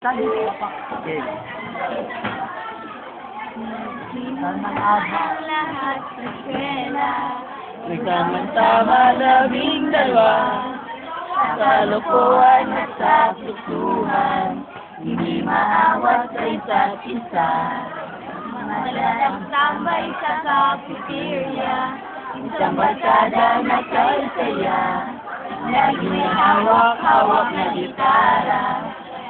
Sabi ko pa. Okay. Ang lahat sa eskwela. Nagsamantama labing dalawa. Sa lokohan at sa tuktuhan. Hindi maawat sa isa't isa. Madalang tambay sa cafeteria. Isang barkada na saya. Lagi may hawak-hawak na gitara.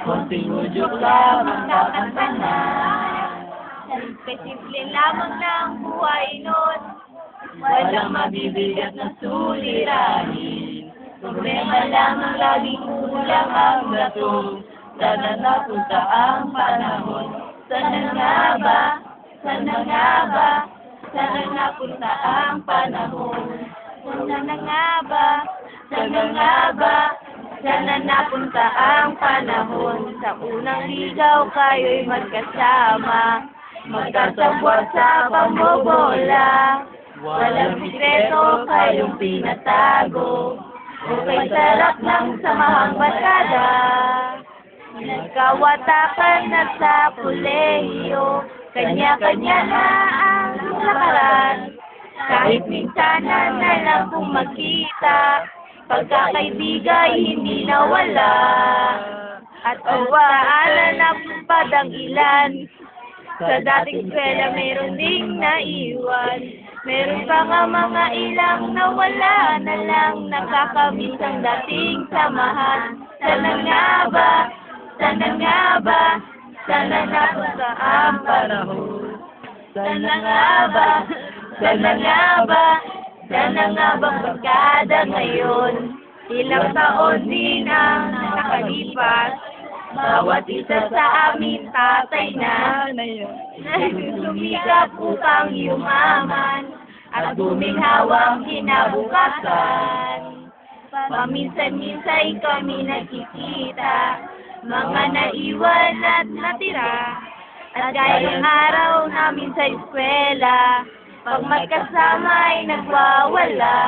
Konting udyok lamang kakanta na. Simple lamang ng buhay nun. Walang mabibigat na suliranin. Problema lamang laging kulang ang gato. Sana napunta ang panahon. Sana nga ba? Sana nga ba? Sana napunta ang panahon. Sana na nga ba? Sana nga ba? Sana napunta ang panahon. Sa unang ligaw kayo'y magkasama. Magkasabwat sa pambobola. Walang sikreto kayong pinatago. Okay, sarap ng samahang barkada. Nagkawatakan na sa kolehiyo. Kanya-kanya na ang lakaran. Kahit minsanan na lang kung magkita. Pagkakaibigan hindi nawala. At pagpaalan na pupad ang ilan. Sa dating eskwela meron ding naiwan. Meron pa nga mga ilang nawala na lang. Nakakamiss ang dating samahan. Sana nga ba? Sana nga ba? Sana napunta ang panahon. Sana nga ba? Sana nga ba? Sana nga bang barkada ngayon? Ilang taon din ang nakalipas. Bawat isa sa amin tatay na. Lumikap upang yumaman. At buminhawang kinabukasan. Paminsan-minsan kami nakikita. Mga naiwan at natira. At gaya ng araw namin sa eskwela. Pag magkasama ay nagwawala.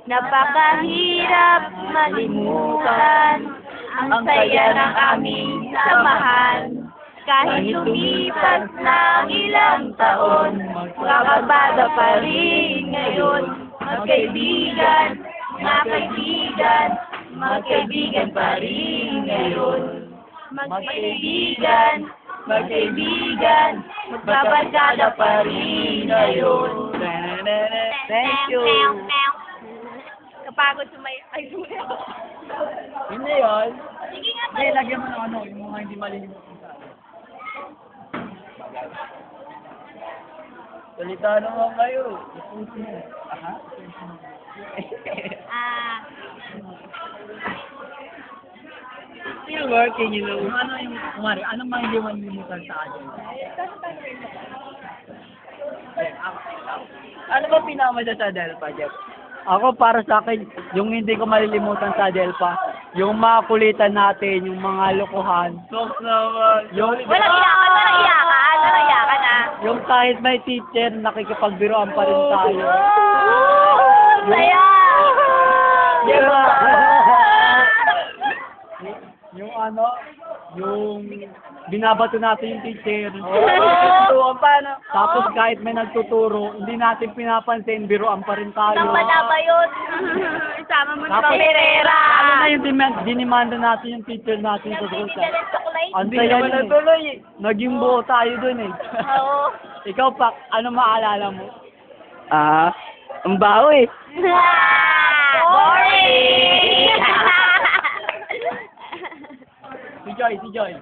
Napakahirap malimutan ang saya ng aming samahan. Kahit lumipas ng ilang taon, kakabada pa rin ngayon. Magkaibigan, magkaibigan, magkaibigan pa rin ngayon. Magkaibigan, magkaibigan, magbabarkada pa rin ngayon. Thank you. Kapagod sumay... Ay, sumayaw. Hindi yun. Sige nga Hindi, lagyan mo ng ano, yung mga hindi malilimutan sa akin. Salita naman kayo. Aha. Still working, you know. Ano yung, kumari, anong mga hindi malilimutan sa akin? Ano ba pinakamasya sa Delpa, Jeff? Ako, para sa akin, yung hindi ko malilimutan sa Delpa, yung mga kulitan natin, yung mga lokohan. Sos naman. Yung, Walang iyakan, walang iyakan, walang iyakan yung kahit may teacher, nakikipagbiroan pa rin tayo. Saya! Diba? Yung ano, yung binabato natin yung teacher. Paano? Tapos kahit may nagtuturo, hindi natin pinapansin, biroan pa rin tayo. Nang ba yun? Isama mo na Tapos, Pereira! ano na yung dinimanda natin yung teacher natin sa school. Ang Hindi saya naman nun natuloy eh. Naging buo tayo dun eh. Oo. Ikaw, Pak, ano maalala mo? Ang baho eh. Boring! Si Joy.